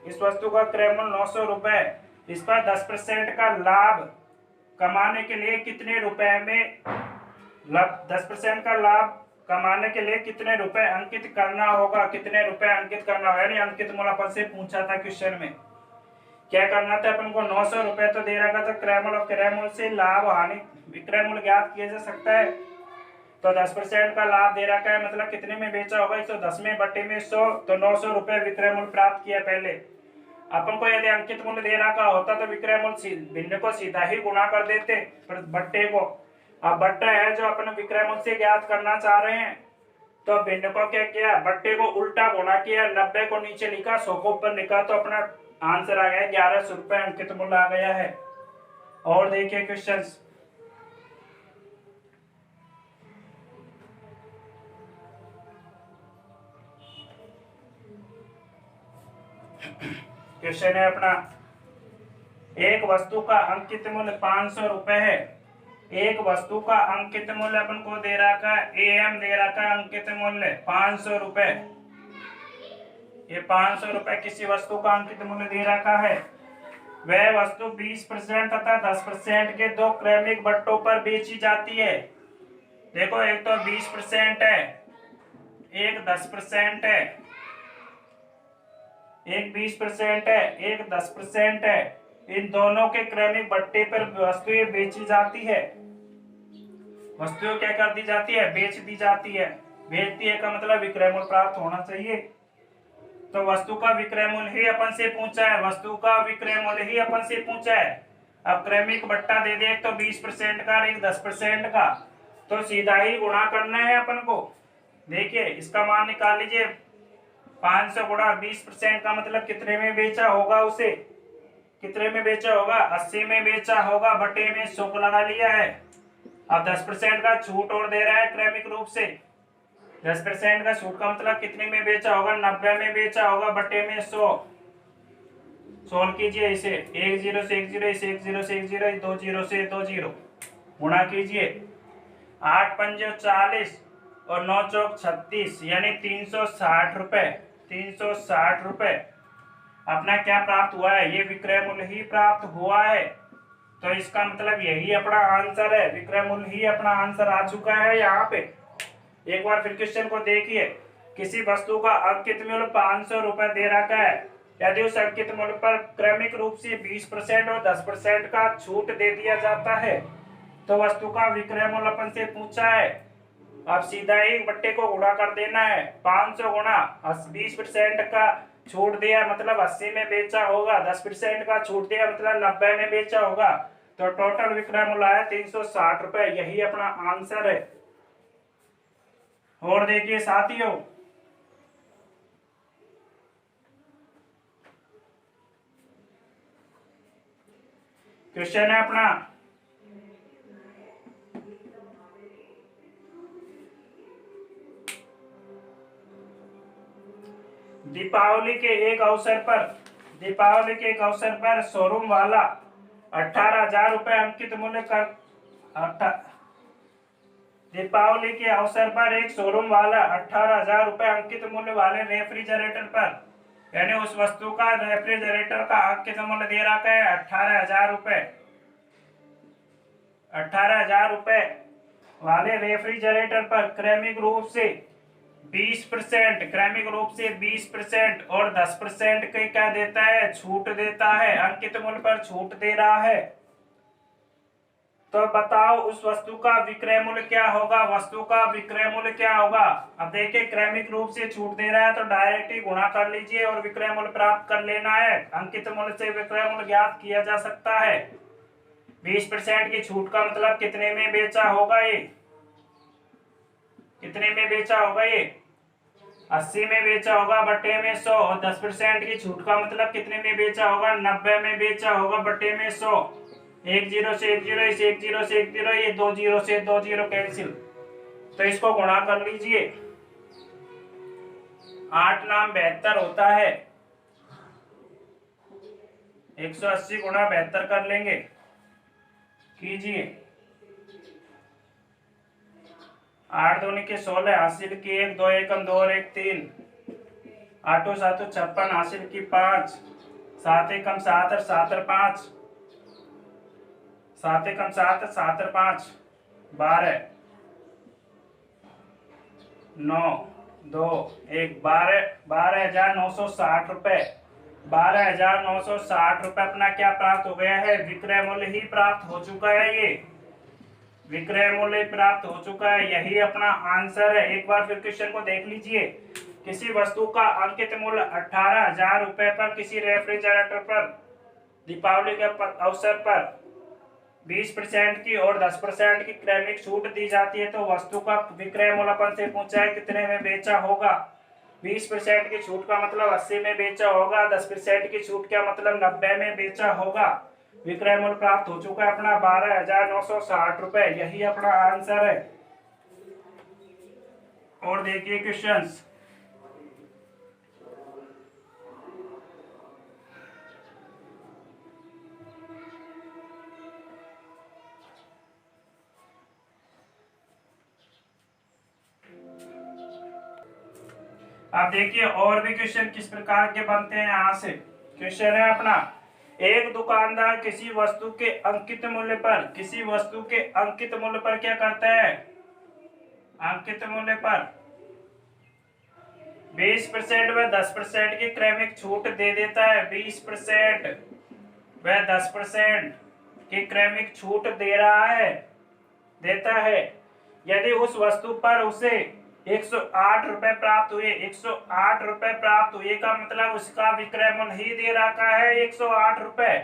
इस वस्तु का क्रय मूल्य 900 रुपए है। इस पर 10% का लाभ कमाने के लिए कितने रुपए में 10% का लाभ कमाने के लिए कितने रुपए अंकित करना होगा, कितने रुपए अंकित करना होगा। यानी अंकित मूल्य अपन से पूछा था क्वेश्चन में, क्या करना था अपन को, 900 रुपए तो दे रखा था क्रय मूल्य, क्रय मूल्य से लाभ हानि विक्रय मूल्य ज्ञात किया जा सकता है। तो 10% का लाभ दे रखा है, मतलब कितने में बेचा होगा, 110 में बटे में 100, तो 900 रुपए विक्रय मूल्य प्राप्त किया पहले। अपन को यदि अंकित मूल्य दे रखा होता तो विक्रय मूल्य भिन्न को सीधा ही गुणा कर देते बट्टे को। अब बट्टा है जो अपन विक्रय मूल्य से ज्ञात करना चाह रहे हैं, तो भिन्न को क्या किया, बट्टे को उल्टा गुणा किया, 90 को नीचे लिखा, 100 को ऊपर लिखा, तो अपना आंसर आ गया 1100 रुपए अंकित मूल्य आ गया है। और देखिए क्वेश्चन, क्वेश्चन है अपना, एक वस्तु का अंकित मूल्य 500 रुपए है। एक वस्तु का अंकित मूल्य अपन को दे रखा है, एम दे रखा है अंकित मूल्य 500 रुपए। ये 500 रुपए किसी वस्तु का अंकित मूल्य दे रखा है। वह वस्तु 20% तथा 10% के दो क्रमिक बट्टों पर बेची जाती है। देखो एक तो 20% है, एक 10% है, एक 20% है, एक 10% है। इन दोनों के क्रमिक बट्टे पर वस्तुएं बेची जाती है। वस्तुएं क्या कर दी जाती है, बेच दी जाती है। बेचती है का मतलब विक्रय मूल्य प्राप्त होना चाहिए। तो वस्तु का विक्रय मूल्य ही अपन से पूछा है, वस्तु का विक्रय मूल्य ही अपन से पूछा है। अब क्रमिक बट्टा दे दे, एक तो 20% का, एक 10% का, तो सीधा ही गुणा करना है अपन को। देखिए इसका मान निकाल लीजिए, 500 गुणा 20% का मतलब कितने में बेचा होगा उसे, कितने में बेचा होगा, 80 में बेचा होगा, बटे में 100 को लगा लिया है। अब 10% का छूट और दे रहा है क्रमिक रूप से। 10% का छूट का मतलब कितने में बेचा होगा, 90 में बेचा होगा, बटे में 100। सोल्व कीजिए इसे, 10 से 10, इसे 10 से 10, 20 से 20 गुणा कीजिए। 8 पंजे 40 और 9 चौक 36 यानी 360 रुपए। 360 रुपए अपना क्या प्राप्त हुआ है, ये विक्रय मूल्य ही प्राप्त हुआ है। तो इसका मतलब यही अपना आंसर है, विक्रय मूल्य ही अपना आंसर आ चुका है यहाँ पे। एक बार फिर क्वेश्चन को देखिए, किसी वस्तु का अंकित मूल्य 500 रुपए दे रखा है। यदि उस अंकित मूल्य पर क्रमिक रूप से 20% और 10% का छूट दे दिया जाता है तो वस्तु का विक्रय मूल्य अपन से पूछा है। अब सीधा ही बट्टे को गुणा कर देना है, 500 गुणा 20% का छूट दिया मतलब 80 में बेचा होगा, 10% का छूट दिया मतलब 90 में बेचा होगा, तो टोटल विक्रय मूल्य आया 360 रुपए, यही अपना आंसर है। और देखिए साथियों, क्वेश्चन है अपना दीपावली के एक अवसर पर शोरूम वाला 18,000 रुपए अंकित मूल्य कर दीपावली के अवसर पर एक शोरूम वाला 18,000 रुपए अंकित मूल्य वाले रेफ्रिजरेटर पर, यानी उस वस्तु का रेफ्रिजरेटर का अंकित मूल्य दे रखा है 18,000 रुपए। 18,000 रुपए वाले रेफ्रिजरेटर पर क्रमिक रूप से 20% और 10% के क्या देता है, छूट देता है, अंकित मूल्य पर छूट दे रहा है। तो बताओ उस वस्तु का विक्रय मूल्य क्या होगा, वस्तु का विक्रय मूल्य क्या होगा। अब देखिए क्रमिक रूप से छूट दे रहा है तो डायरेक्ट ही गुणा कर लीजिए और विक्रय मूल्य प्राप्त कर लेना है। अंकित मूल्य से विक्रय मूल्य ज्ञात किया जा सकता है। 20% की छूट का मतलब कितने में बेचा होगा, ये कितने में बेचा होगा, ये 80 में बेचा होगा बटे में 100। और 10% की छूट का मतलब कितने में बेचा होगा, 90 में बेचा होगा बटे में 100। 1 0 से 1 0, इस 1 0 से 1 0, ये 2 0 से 2 0 कैंसिल, तो इसको गुणा कर लीजिए। 8 नाम 72 होता है, 180 गुणा 72 कर लेंगे, कीजिए। 8 दूनी के 16, हासिल की 1, 2 एकम 2 और 1 3, 8 7 56, हासिल की 5, 7 एकम 7 और 7 और 5, 7 एकम 7 और 7 और 5, 12, 9 2 1, 12,960 रुपए। 12,960 रुपए अपना क्या प्राप्त हो गया है, विक्रय मूल्य ही प्राप्त हो चुका है। ये विक्रय मूल्य प्राप्त हो चुका है, यही अपना आंसर है। एक बार फिर क्वेश्चन को देख लीजिए। किसी वस्तु का अंकित मूल्य 18,000 रुपए पर किसी रेफ्रिजरेटर पर दीपावली के अवसर पर 20% की और 10% की क्रमिक छूट दी जाती है, तो वस्तु का विक्रय मूल्य अपन से पूछा है कितने में बेचा होगा। 20% की छूट का मतलब 80 में बेचा होगा, 10% की छूट का मतलब 90 में बेचा होगा। विक्रय मूल्य प्राप्त हो चुका है अपना 12,960 रुपए, यही अपना आंसर है। और देखिए क्वेश्चंस, अब देखिए और भी क्वेश्चन किस प्रकार के बनते हैं। यहां से क्वेश्चन है अपना, एक दुकानदार किसी वस्तु के अंकित मूल्य पर क्या करता है, अंकित मूल्य पर 20% व 10% की क्रमिक छूट दे देता है। 20% व 10% की क्रमिक छूट दे रहा है, देता है। यदि उस वस्तु पर उसे 108 रुपए प्राप्त हुए, 108 रुपए प्राप्त हुए का मतलब उसका विक्रय मूल्य ही दे रखा है 108 रुपए।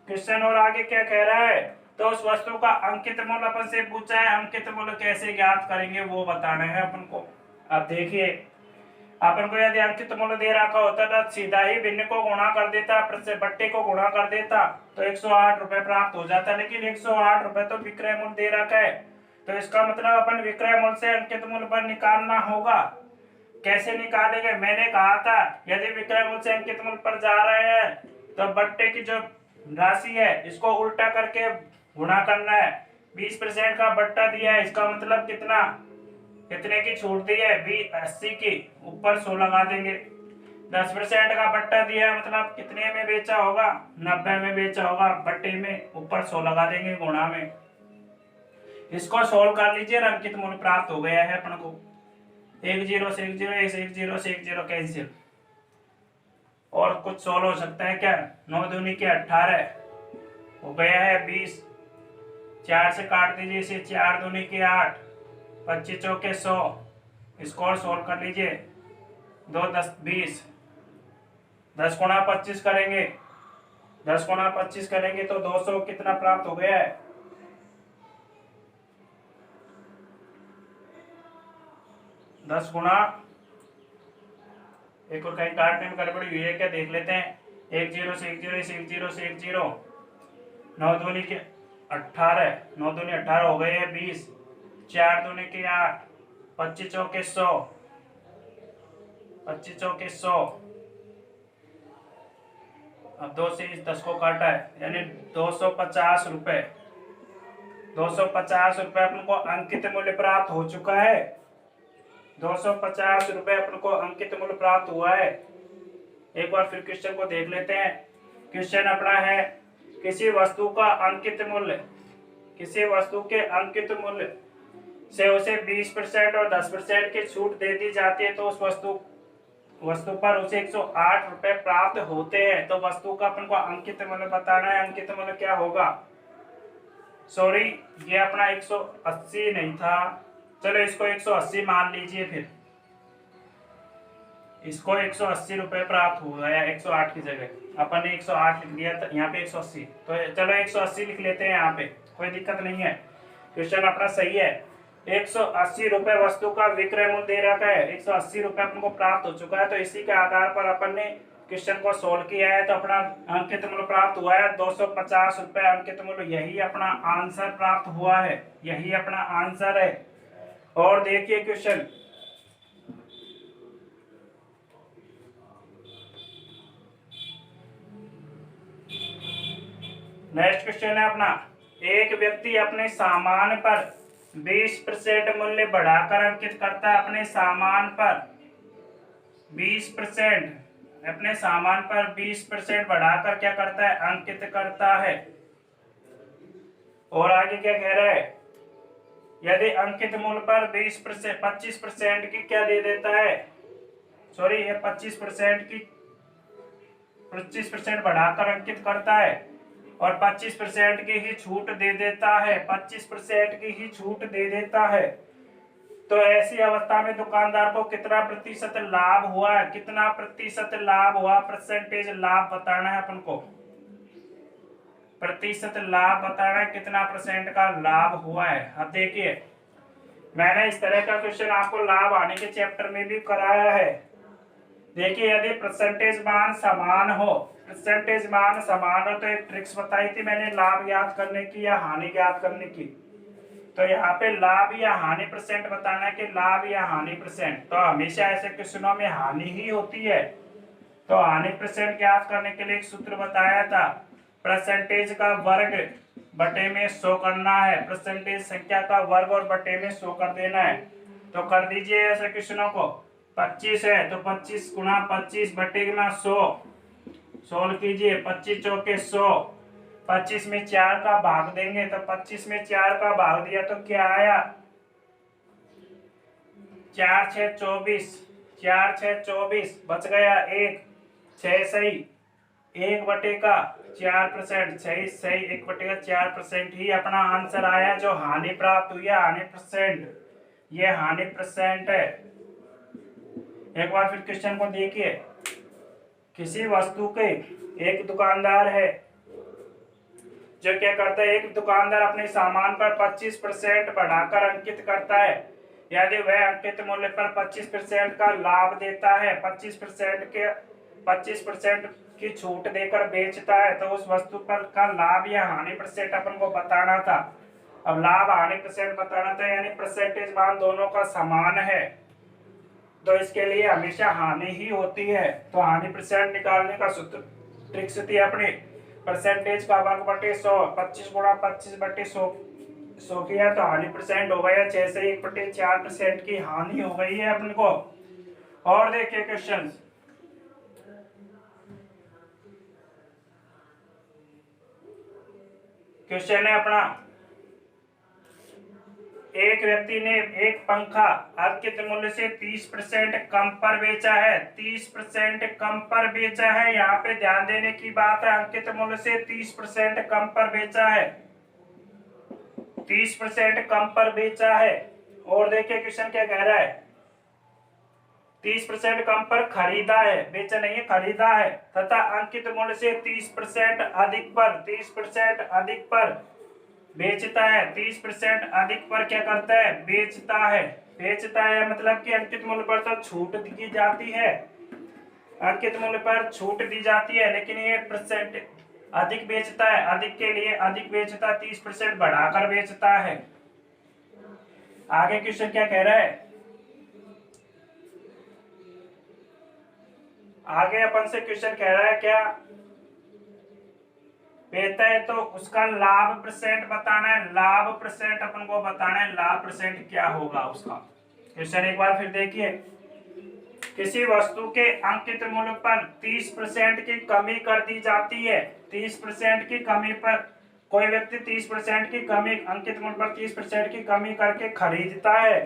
क्वेश्चन और आगे क्या कह रहा है, तो उस वस्तु का अंकित मूल्य अपन से पूछा है। अंकित मूल्य कैसे ज्ञात करेंगे वो बताना है अपन को। अब देखिए अपन को यदि अंकित मूल्य दे रखा होता तो सीधा ही भिन्न को गुणा कर देता, बट्टे को गुणा कर देता तो 108 रुपए प्राप्त हो जाता। लेकिन 108 रुपए तो विक्रय मूल्य दे रखा है, तो इसका मतलब अपन विक्रय मूल्य से अंकित मूल्य पर निकालना होगा। कैसे निकालेंगे, मैंने कहा था यदि विक्रय मूल्य से अंकित मूल्य पर जा रहे हैं तो बट्टे की जो राशि है इसको उल्टा करके गुणा करना है। 20% का बट्टा दिया है, इसका मतलब कितने की छूट दी है, 80 की, ऊपर 100 लगा देंगे। 10% का बट्टा दिया है मतलब कितने में बेचा होगा, 90 में बेचा होगा, बट्टे में ऊपर 100 लगा देंगे गुणा में। इसको सोल्व कर लीजिए, अंकित मूल्य प्राप्त हो गया है अपन को। 1 0 से 1 0, 1 0 से 1 0 कैंसिल। और कुछ सोल्व हो सकता है क्या, 9 दूनी के 18 हो गया है 20, 4 से काट दीजिए इसे, 4 दूनी के 8, 25 चौके 100। इसको और सोल्व कर लीजिए, 2 10 20, 10 गुणा 25 करेंगे 10 गुणा 25 करेंगे तो 200 कितना प्राप्त हो गया है? 10 गुणा, एक और कहीं काटने में गड़बड़ी हुई है क्या देख लेते हैं। 1 0 से 1 0, इस 1 0 से 1 0, 9 दूनी के 18, 9 दूनी 18 हो गए है 20, 4 दूनी के 8, 25 चौके 100, 25 चौके 100। अब 2 से इस 10 को काटा है यानी 250 रुपए, 250 रुपए अपन को अंकित मूल्य प्राप्त हो चुका है। 250 रुपए अपन को अंकित मूल्य प्राप्त हुआ है। एक बार फिर क्वेश्चन को देख लेते हैं। क्वेश्चन अपना है, किसी वस्तु का अंकित मूल्य, किसी वस्तु के अंकित मूल्य से उसे 20% और 10% की छूट दे दी जाती है तो उस वस्तु पर उसे 108 रुपए प्राप्त होते हैं। तो वस्तु का अपन को अंकित मूल्य बताना है। अंकित मूल्य क्या होगा? सॉरी, ये अपना 180 नहीं था, चलो इसको 180 मान लीजिए। फिर इसको 180 रुपए प्राप्त हुआ है 108 की जगह अपन ने 108 लिख दिया, यहाँ पे 180, तो चलो 180 लिख लेते हैं, यहाँ पे कोई दिक्कत नहीं है। क्वेश्चन अपना सही है। 180 रुपए वस्तु का विक्रय मूल्य दे रखा है, 180 रुपए अपन को प्राप्त हो चुका है। तो इसी के आधार पर अपन ने क्वेश्चन को सोल्व किया है, तो अपना अंकित मूल्य प्राप्त हुआ है 250 रुपए अंकित मूल्य। यही अपना आंसर प्राप्त हुआ है, यही अपना आंसर है। और देखिए क्वेश्चन, नेक्स्ट क्वेश्चन है अपना, एक व्यक्ति अपने सामान पर 20% मूल्य बढ़ाकर अंकित करता है। अपने सामान पर 20%, अपने सामान पर 20% बढ़ाकर क्या करता है? अंकित करता है। और आगे क्या कह रहा है? यदि अंकित मूल्य पर 20% 25% की क्या दे देता है, सॉरी ये 25% बढ़ाकर अंकित करता है और 25% की ही छूट दे देता है, 25% की ही छूट दे देता है, तो ऐसी अवस्था में दुकानदार को कितना प्रतिशत लाभ हुआ है? कितना प्रतिशत लाभ हुआ? परसेंटेज लाभ बताना है अपन को, प्रतिशत लाभ बताना है, कितना परसेंट का लाभ हुआ है। अब देखिए, मैंने इस तरह का क्वेश्चन आपको लाभ आने के चैप्टर में भी कराया है। देखिए, यदि परसेंटेज मान समान हो, परसेंटेज मान समान हो तो एक ट्रिक्स बताई थी मैंने लाभ याद करने की या हानि याद करने की। तो यहाँ पे लाभ या हानि परसेंट बताना है कि लाभ या हानि परसेंट। तो हमेशा ऐसे क्वेश्चनों में हानि ही होती है। तो हानि परसेंट याद करने के लिए एक सूत्र बताया था, परसेंटेज का वर्ग बटे में 100 करना है। परसेंटेज संख्या का वर्ग और बटे में 100 कर देना है। तो कर दीजिए ऐसे क्वेश्चनों को। 25 है तो 25 गुणा 25 बटे में 100 सोल्व कीजिए। 25 चौके 100, 25 में 4 का भाग देंगे तो 25 में 4 का भाग दिया तो क्या आया? 4 6 24, 4 6 24, बच गया 1, 6 सही 1/4%, सही सही 1/4% ही अपना आंसर आया जो हानि प्राप्त हुई है, हानि परसेंट। ये हानि परसेंट है। एक बार फिर क्वेश्चन को देखिए, किसी वस्तु के एक दुकानदार है जो क्या करता है, एक दुकानदार अपने सामान पर 25% बढ़ाकर अंकित करता है। यदि वह अंकित मूल्य पर 25% का लाभ देता है, 25% की छूट देकर बेचता है, तो उस वस्तु पर का लाभ या हानि परसेंट अपन को बताना था। अब लाभ हानि परसेंट बताना था, यानी परसेंटेज मान दोनों का समान है, तो इसके लिए हमेशा हानि ही होती है। तो हानि परसेंट निकालने का सूत्र ट्रिक्स थी अपनी, परसेंटेज का वर्ग बटे 100, 25 गुणा 25 बटे 100 किया तो हानि परसेंट हो गया 6 से 1/4% की हानि हो गई है अपन को। और देखिए क्वेश्चन, क्वेश्चन है अपना, एक व्यक्ति ने एक पंखा अंकित मूल्य से 30% कम पर बेचा है, 30% कम पर बेचा है। यहाँ पे ध्यान देने की बात है, अंकित मूल्य से 30% कम पर बेचा है, 30% कम पर बेचा है। और देखिए क्वेश्चन क्या कह रहा है, 30% कम पर खरीदा है, बेचा नहीं है, खरीदा है, तथा अंकित मूल्य से 30% अधिक पर 30% अधिक पर बेचता है। 30% अधिक पर क्या करता है? बेचता है। बेचता है मतलब कि अंकित मूल्य पर तो छूट दी जाती है, अंकित मूल्य पर छूट दी जाती है, लेकिन ये परसेंट अधिक बेचता है। अधिक के लिए अधिक बेचता, 30% बढ़ाकर बेचता है। आगे क्वेश्चन क्या कह रहा है? आगे अपन से क्वेश्चन कह रहा है क्या बेचता है तो उसका लाभ परसेंट बताना है। लाभ परसेंट अपन को बताना है, लाभ परसेंट क्या होगा उसका। क्वेश्चन एक बार फिर देखिए, किसी वस्तु के अंकित मूल्य पर 30% की कमी कर दी जाती है। 30% की कमी पर कोई व्यक्ति 30% की कमी, अंकित मूल्य पर 30% की कमी करके खरीदता है,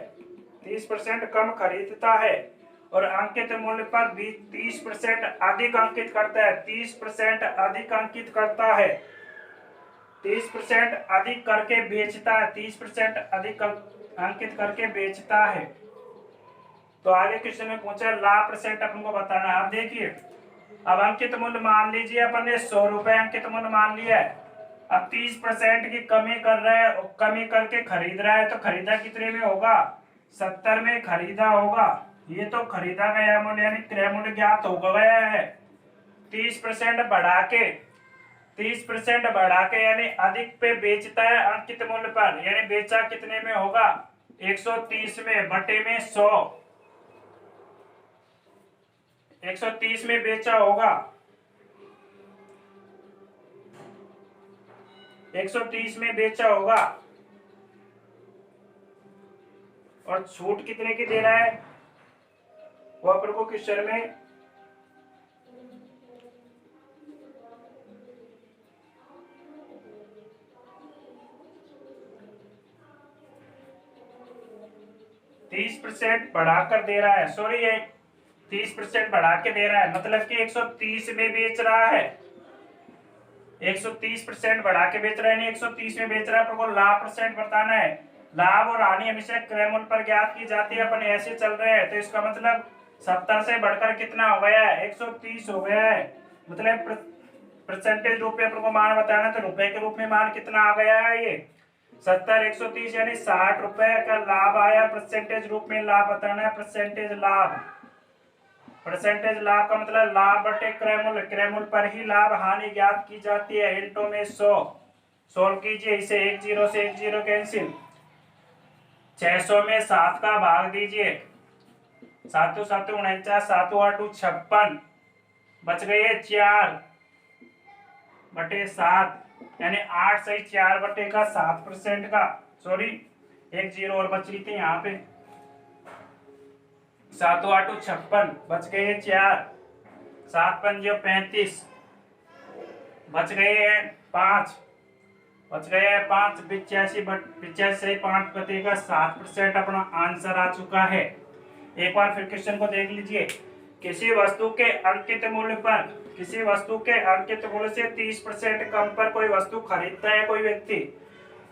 30% कम खरीदता है, और अंकित मूल्य पर भी 30% अधिक अंकित करता है, 30% अधिक अंकित करता है, 30% अधिक करके बेचता है, 30% अधिक अंकित करके बेचता है। तो आगे क्वेश्चन में पूछा लाभ परसेंट अपन को बताना है। अब देखिए, अब अंकित मूल्य मान लीजिए अपन ने 100 रुपए अंकित मूल्य मान लिया है। अब 30% की कमी कर रहा है, कमी करके खरीद रहा है, तो खरीदा कितने में होगा? 70 में खरीदा होगा। ये तो खरीदा गया मूल्य यानी क्रय मूल्य ज्ञात हो गया है। 30% बढ़ा के, 30% बढ़ा के यानी अधिक पे बेचता है अंकित मूल्य पर, यानी बेचा कितने में होगा? 130 में बटे में 100, 130 में बेचा होगा, 130 में बेचा होगा। और छूट कितने की दे रहा है वो अपन को क्वेश्चन में %30 बढ़ाकर दे रहा है। सॉरी, ये 30% बढ़ा के दे रहा है, मतलब कि 130 में बेच रहा है, 130% बढ़ा के बेच रहा है, नहीं 130 में बेच रहा है। पर लाभ परसेंट बताना है। लाभ और हानि हमेशा क्रय मूल्य पर ज्ञात की जाती है, अपन ऐसे चल रहे हैं, तो इसका मतलब 70 से बढ़कर कितना हो गया है? 130 हो गया है। मतलब परसेंटेज रूप में अपन को मान बताना, तो रुपए के रूप में मान कितना आ गया है? ये 70 130 यानी 60 रुपए का लाभ आया। परसेंटेज रूप में लाभ बताना है, परसेंटेज लाभ। परसेंटेज लाभ का मतलब लाभ बटे क्रय मूल्य, क्रय मूल्य पर ही लाभ हानि ज्ञात की जाती है। इंटो में 100 सोल्व कीजिए इसे, 1 0 से 1 0 कैंसिल। 600 में 7 का भाग दीजिए, 7 7 49, 7 8 56, बच गए 4 बटे 7, यानी 8 सही 4 बटे का 7% का, सॉरी 1 0 और बच रही थी यहाँ पे। 7 8 56, बच गए 4, 7 5 35, बच गए 5, बच गए 5, 85 से 5 बटे का 7% अपना आंसर आ चुका है। एक बार फिर क्वेश्चन को देख लीजिए, किसी वस्तु के अंकित मूल्य पर, किसी वस्तु के अंकित मूल्य से 30% कम पर कोई वस्तु खरीदता है कोई व्यक्ति,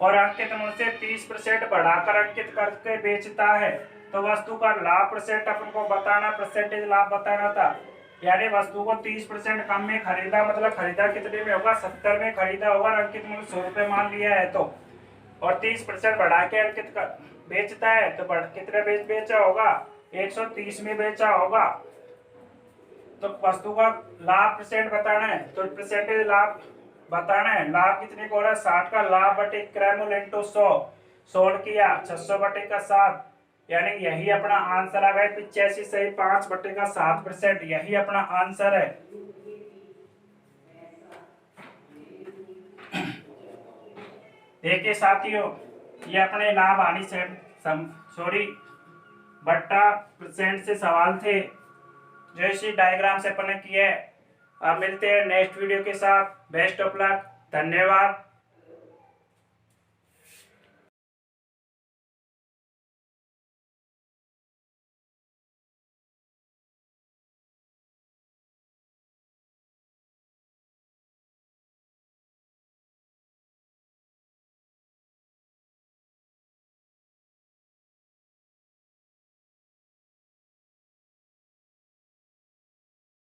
और अंकित मूल्य से 30% बढ़ाकर अंकित करके बेचता है, तो वस्तु का लाभ परसेंट अपन को बताना, परसेंटेज लाभ बताना था। यानी वस्तु को 30% कम में खरीदा, मतलब खरीदा कितने में होगा? 70 में खरीदा होगा, अंकित मूल्य 100 रुपए मान लिया है तो, और 30% बढ़ा के अंकित कर बेचता है, तो कितने बेचा होगा? 130 में बेचा होगा। तो वस्तु का लाभ परसेंट बताना है, तो परसेंटेज लाभ बताना है। लाभ कितने को हो रहा है? 60 का लाभ बटे क्रय मूल्य इंटू 100, 16 किया 600 बटे का 7, यानी यही अपना आंसर आ गया। 85 सही 5 बटे का 7%, यही अपना आंसर है। देखिए साथियों, ये अपने लाभ हानि से सॉरी बट्टा परसेंट से सवाल थे, जो इसी डायग्राम से अपन ने किए। अब मिलते हैं नेक्स्ट वीडियो के साथ। बेस्ट ऑफ लक, धन्यवाद।